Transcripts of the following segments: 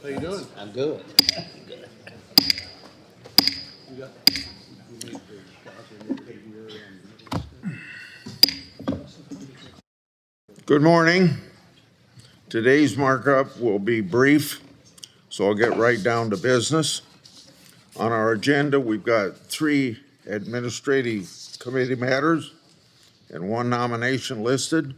How you doing? I'm good. Good morning. Today's markup will be brief, so I'll get right down to business. On our agenda, we've got 3 administrative committee matters and 1 nomination listed.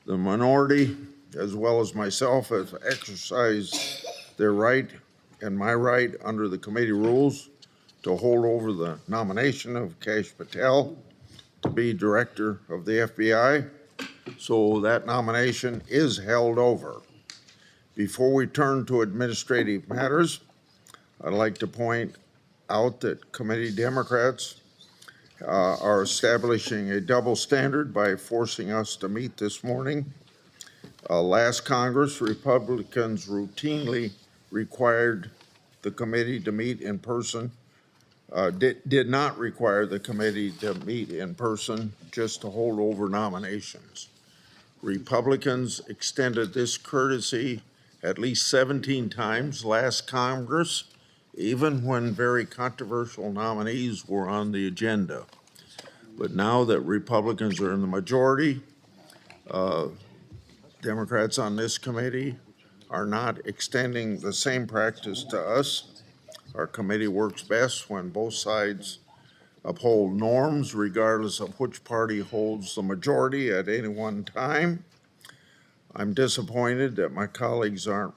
The minority, as well as myself, have exercised their right and my right under the committee rules to hold over the nomination of Kash Patel to be director of the FBI. So that nomination is held over. Before we turn to administrative matters, I'd like to point out that committee Democrats are establishing a double standard by forcing us to meet this morning. Last Congress, Republicans routinely required the committee to meet in person, did not require the committee to meet in person just to hold over nominations. Republicans extended this courtesy at least 17 times last Congress, even when very controversial nominees were on the agenda. But now that Republicans are in the majority, Democrats on this committee are not extending the same practice to us. Our committee works best when both sides uphold norms regardless of which party holds the majority at any one time. I'm disappointed that my colleagues aren't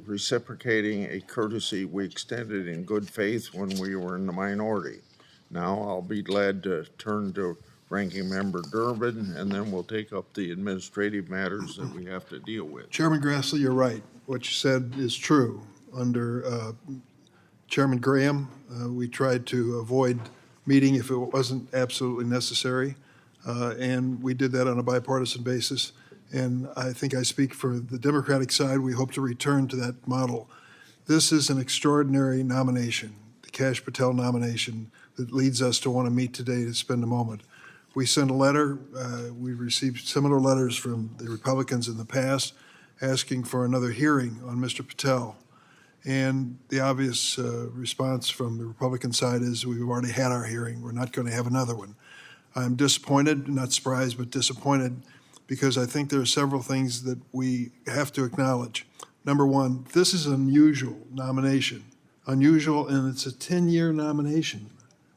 reciprocating a courtesy we extended in good faith when we were in the minority. Now I'll be glad to turn to Ranking Member Durbin, and then we'll take up the administrative matters that we have to deal with. Chairman Grassley, you're right. What you said is true. Under Chairman Graham, we tried to avoid meeting if it wasn't absolutely necessary, and we did that on a bipartisan basis. And I think I speak for the Democratic side. We hope to return to that model. This is an extraordinary nomination, the Kash Patel nomination, that leads us to want to meet today to spend a moment. We sent a letter. We received similar letters from the Republicans in the past asking for another hearing on Mr. Patel. And the obvious response from the Republican side is we've already had our hearing. We're not going to have another one. I'm disappointed, not surprised, but disappointed, because I think there are several things that we have to acknowledge. Number one, this is an unusual nomination. Unusual, and it's a 10-year nomination.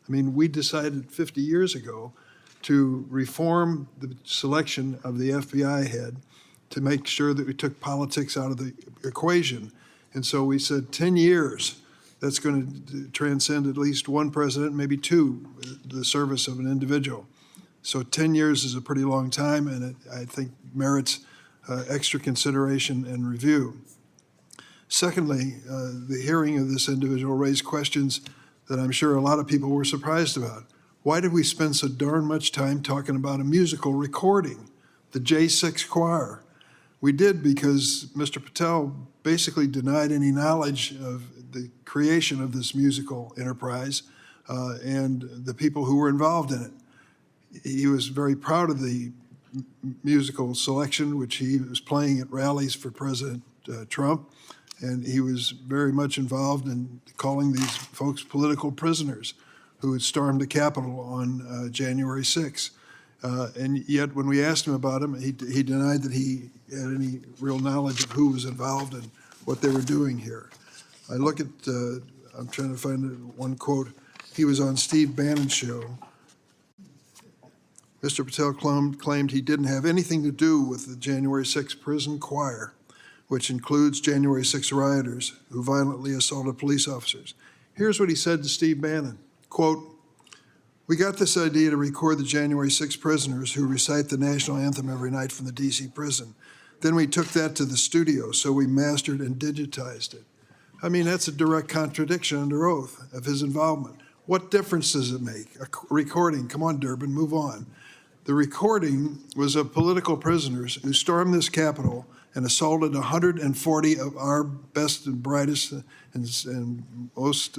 I mean, we decided 50 years ago to reform the selection of the FBI head to make sure that we took politics out of the equation. And so we said 10 years, that's going to transcend at least one president, maybe 2, the service of an individual. So 10 years is a pretty long time, and it, I think, merits extra consideration and review. Secondly, the hearing of this individual raised questions that I'm sure a lot of people were surprised about. Why did we spend so darn much time talking about a musical recording, the J6 choir? We did because Mr. Patel basically denied any knowledge of the creation of this musical enterprise and the people who were involved in it. He was very proud of the musical selection, which he was playing at rallies for President Trump, and he was very much involved in calling these folks political prisoners who had stormed the Capitol on January 6th. And yet, when we asked him about him, he denied that he had any real knowledge of who was involved and what they were doing here. I look at, I'm trying to find one quote. He was on Steve Bannon's show. Mr. Patel claimed he didn't have anything to do with the January 6th prison choir, which includes January 6th rioters who violently assaulted police officers. Here's what he said to Steve Bannon, quote, "We got this idea to record the January 6th prisoners who recite the national anthem every night from the DC prison. Then we took that to the studio, so we mastered and digitized it." I mean, that's a direct contradiction under oath of his involvement. What difference does it make? A recording, come on, Durbin, move on. The recording was of political prisoners who stormed this Capitol and assaulted 140 of our best and brightest and most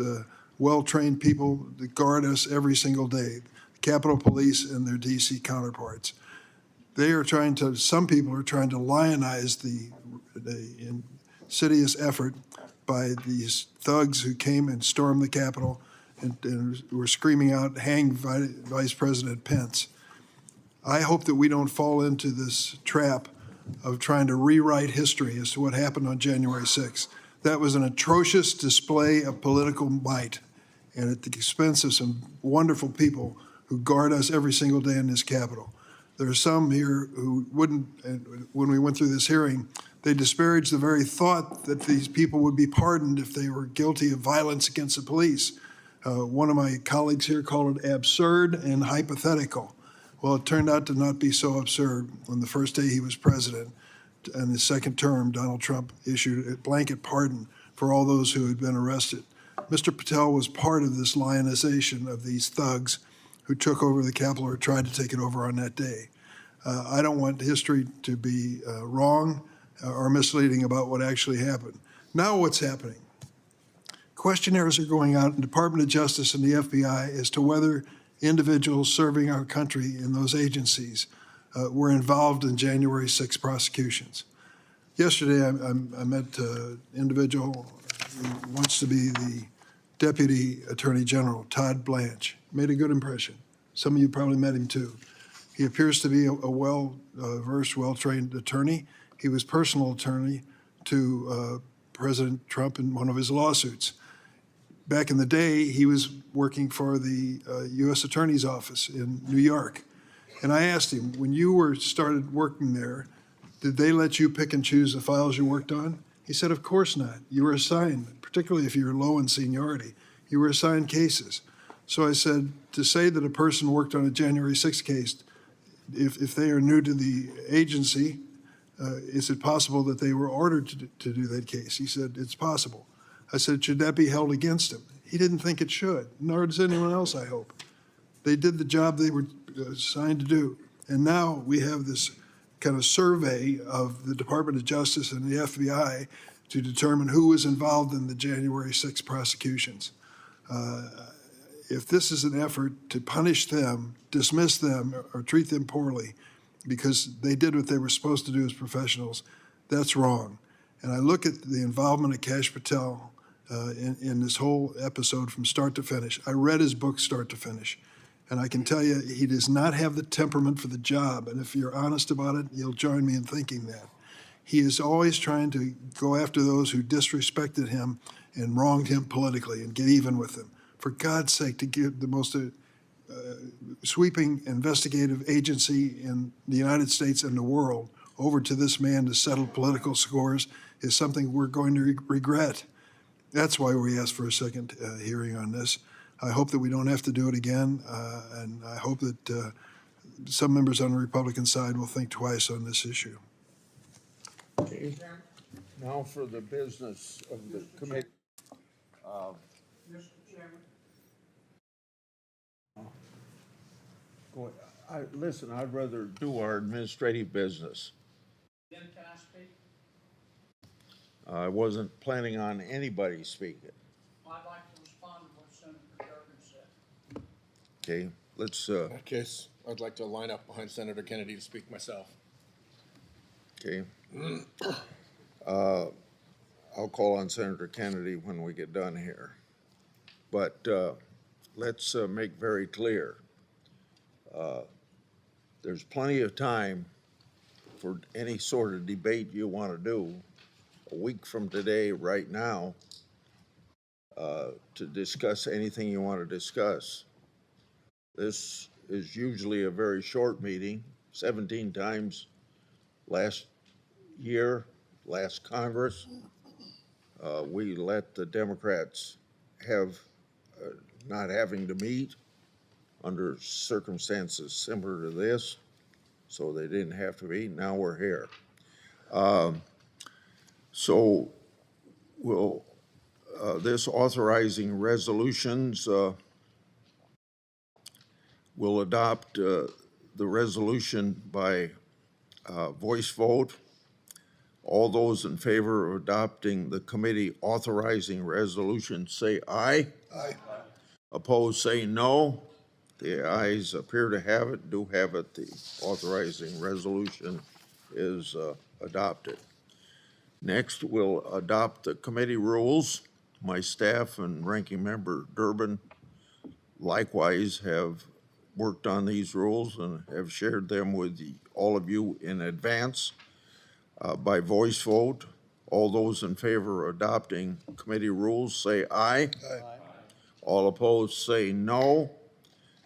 well-trained people that guard us every single day, the Capitol Police and their DC counterparts. They are trying to, some people are trying to lionize the insidious effort by these thugs who came and stormed the Capitol and were screaming out, "Hang Vice President Pence." I hope that we don't fall into this trap of trying to rewrite history as to what happened on January 6th. That was an atrocious display of political might, and at the expense of some wonderful people who guard us every single day in this Capitol. There are some here who wouldn't, and when we went through this hearing, they disparaged the very thought that these people would be pardoned if they were guilty of violence against the police. One of my colleagues here called it absurd and hypothetical. Well, it turned out to not be so absurd. On the first day he was president, in his second term, Donald Trump issued a blanket pardon for all those who had been arrested. Mr. Patel was part of this lionization of these thugs who took over the Capitol or tried to take it over on that day. I don't want history to be wrong or misleading about what actually happened. Now what's happening? Questionnaires are going out in the Department of Justice and the FBI as to whether individuals serving our country in those agencies were involved in January 6 prosecutions. Yesterday, I met an individual who wants to be the Deputy Attorney General, Todd Blanche. Made a good impression. Some of you probably met him too. He appears to be a well-versed, well-trained attorney. He was personal attorney to President Trump in one of his lawsuits. Back in the day, he was working for the U.S. Attorney's Office in New York. And I asked him, when you started working there, did they let you pick and choose the files you worked on? He said, of course not. You were assigned, particularly if you're low in seniority, you were assigned cases. So I said, to say that a person worked on a January 6th case, if they are new to the agency, is it possible that they were ordered to do that case? He said, it's possible. I said, should that be held against him? He didn't think it should, nor does anyone else, I hope. They did the job they were assigned to do. And now we have this kind of survey of the Department of Justice and the FBI to determine who was involved in the January 6 prosecutions. If this is an effort to punish them, dismiss them, or treat them poorly because they did what they were supposed to do as professionals, that's wrong. And I look at the involvement of Kash Patel in this whole episode from start to finish. I read his book start to finish, and I can tell you he does not have the temperament for the job. And if you're honest about it, you'll join me in thinking that. He is always trying to go after those who disrespected him and wronged him politically and get even with them. For God's sake, to give the most sweeping investigative agency in the United States and the world over to this man to settle political scores is something we're going to regret. That's why we asked for a second hearing on this. I hope that we don't have to do it again, and I hope that some members on the Republican side will think twice on this issue. Okay. Now for the business of the committee. Mr. Chairman. Listen, I'd rather do our administrative business. Then can I speak? I wasn't planning on anybody speaking. I'd like to respond to what Senator Durbin said. Okay, let's, In that case, I'd like to line up behind Senator Kennedy to speak myself. okay. I'll call on Senator Kennedy when we get done here. But let's make very clear. There's plenty of time for any sort of debate you want to do a week from today, right now, to discuss anything you want to discuss. This is usually a very short meeting, 17 times last year, last Congress. We let the Democrats have not having to meet under circumstances similar to this, so they didn't have to meet. Now we're here. So will this authorizing resolutions will adopt the resolution by voice vote. All those in favor of adopting the committee authorizing resolution say aye. Aye. Opposed say no. The ayes appear to have it, do have it. The authorizing resolution is adopted. Next, we'll adopt the committee rules. My staff and ranking member Durbin likewise have worked on these rules and have shared them with all of you in advance by voice vote. All those in favor of adopting committee rules say aye. Aye. All opposed say no.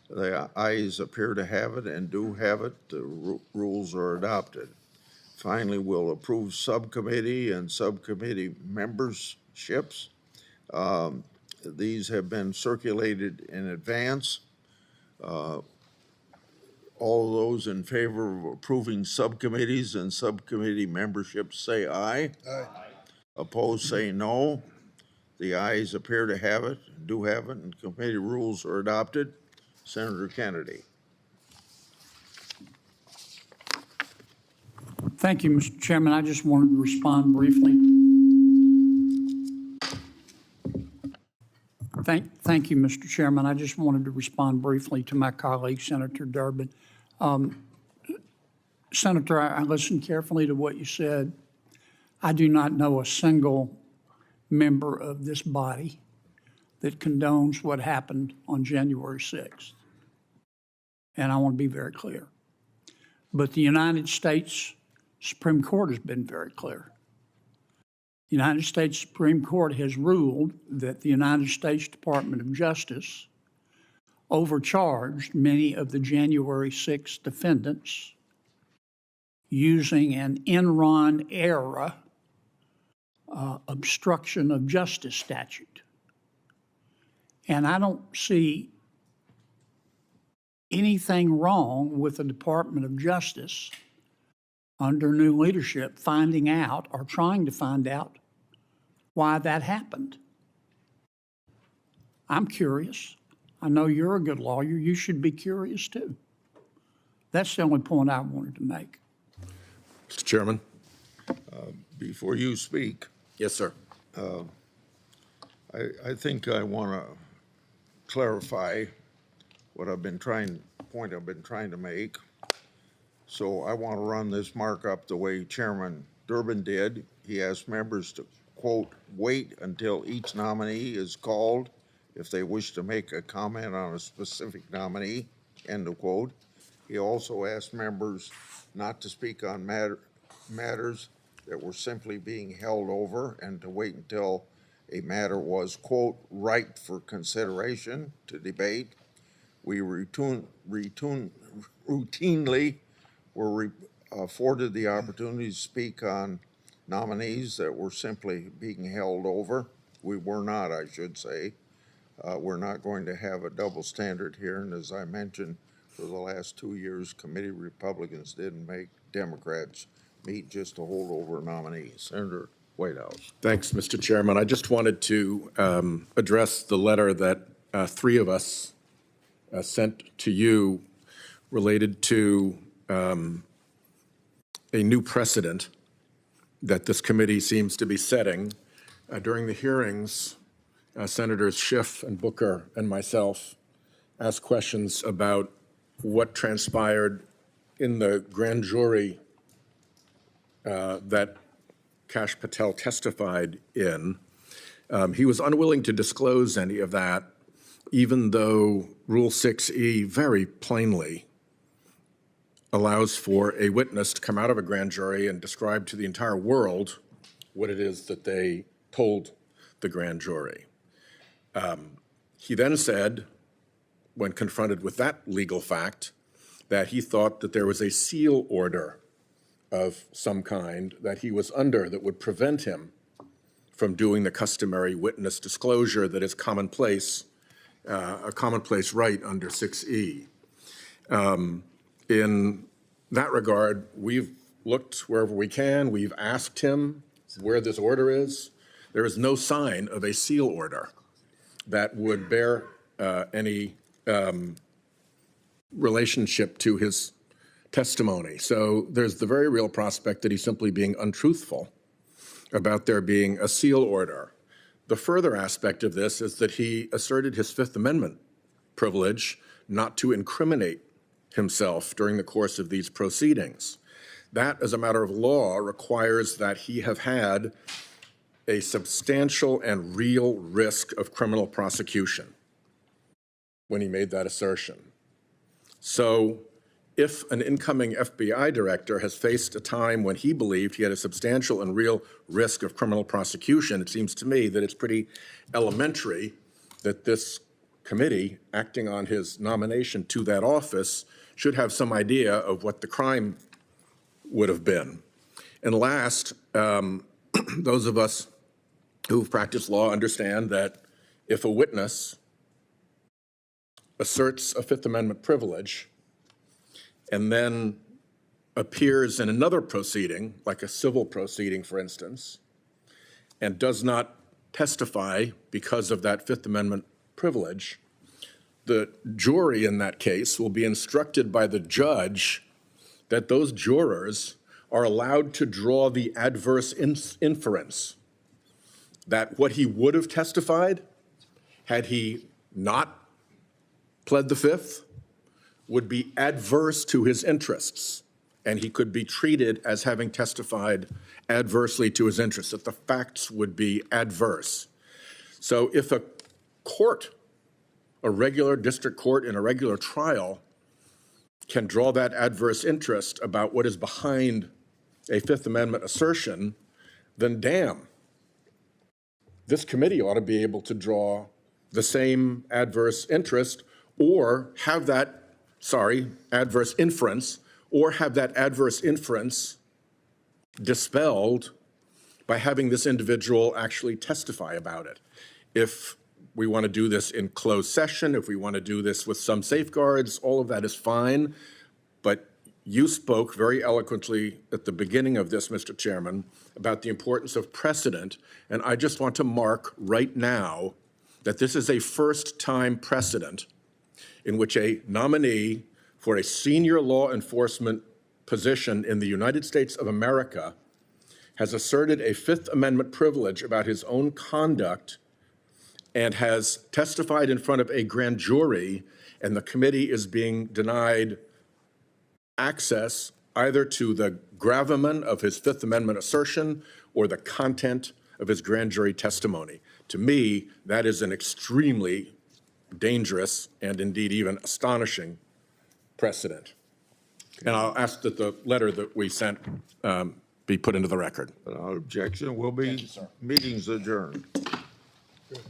The ayes appear to have it and do have it. The rules are adopted. Finally, we'll approve subcommittee and subcommittee memberships. These have been circulated in advance. All those in favor of approving subcommittees and subcommittee memberships say aye. Aye. Opposed say no. The ayes appear to have it, do have it, and committee rules are adopted. Senator Kennedy. Thank you, Mr. Chairman. I just wanted to respond briefly. Thank you, Mr. Chairman. I just wanted to respond briefly to my colleague, Senator Durbin. Senator, I listened carefully to what you said. I do not know a single member of this body that condones what happened on January 6th. And I want to be very clear. But the United States Supreme Court has been very clear. The United States Supreme Court has ruled that the United States Department of Justice overcharged many of the January 6th defendants using an Enron era obstruction of justice statute. And I don't see anything wrong with the Department of Justice under new leadership finding out or trying to find out why that happened. I'm curious. I know you're a good lawyer. You should be curious too. That's the only point I wanted to make. Mr. Chairman. Before you speak, Yes, sir. I think I want to clarify what I've been trying to make. So I want to run this markup the way Chairman Durbin did. He asked members to, quote, wait until each nominee is called if they wish to make a comment on a specific nominee, end of quote. He also asked members not to speak on matters that were simply being held over and to wait until a matter was, quote, ripe for consideration to debate. We routinely were afforded the opportunity to speak on nominees that were simply being held over. We were not, I should say. We're not going to have a double standard here. And as I mentioned, for the last 2 years, committee Republicans didn't make Democrats meet just to hold over nominees. Senator Whitehouse. Thanks, Mr. Chairman. I just wanted to address the letter that three of us sent to you related to a new precedent that this committee seems to be setting. During the hearings, Senators Schiff and Booker and myself asked questions about what transpired in the grand jury that Kash Patel testified in. He was unwilling to disclose any of that, even though Rule 6E very plainly allows for a witness to come out of a grand jury and describe to the entire world what it is that they told the grand jury. He then said, when confronted with that legal fact, that he thought that there was a seal order of some kind that he was under that would prevent him from doing the customary witness disclosure that is commonplace, a commonplace right under 6E. In that regard, we've looked wherever we can. We've asked him where this order is. There is no sign of a seal order that would bear any relationship to his testimony. So there's the very real prospect that he's simply being untruthful about there being a seal order. The further aspect of this is that he asserted his Fifth Amendment privilege not to incriminate himself during the course of these proceedings. That, as a matter of law, requires that he have had a substantial and real risk of criminal prosecution when he made that assertion. So if an incoming FBI director has faced a time when he believed he had a substantial and real risk of criminal prosecution, it seems to me that it's pretty elementary that this committee, acting on his nomination to that office, should have some idea of what the crime would have been. And last, those of us who've practiced law understand that if a witness asserts a Fifth Amendment privilege and then appears in another proceeding, like a civil proceeding, for instance, and does not testify because of that Fifth Amendment privilege, the jury in that case will be instructed by the judge that those jurors are allowed to draw the adverse inference that what he would have testified had he not pled the Fifth would be adverse to his interests, and he could be treated as having testified adversely to his interests, that the facts would be adverse. So if a court, a regular district court in a regular trial, can draw that adverse interest about what is behind a Fifth Amendment assertion, then damn, this committee ought to be able to draw the same adverse interest or have that, adverse inference, or have that adverse inference dispelled by having this individual actually testify about it. If we want to do this in closed session, if we want to do this with some safeguards, all of that is fine. But you spoke very eloquently at the beginning of this, Mr. Chairman, about the importance of precedent. And I just want to mark right now that this is a first-time precedent in which a nominee for a senior law enforcement position in the United States of America has asserted a Fifth Amendment privilege about his own conduct and has testified in front of a grand jury, and the committee is being denied access either to the gravamen of his Fifth Amendment assertion or the content of his grand jury testimony. To me, that is an extremely dangerous and indeed even astonishing precedent. And I'll ask that the letter that we sent be put into the record. Without objection, will be meetings adjourned. Good.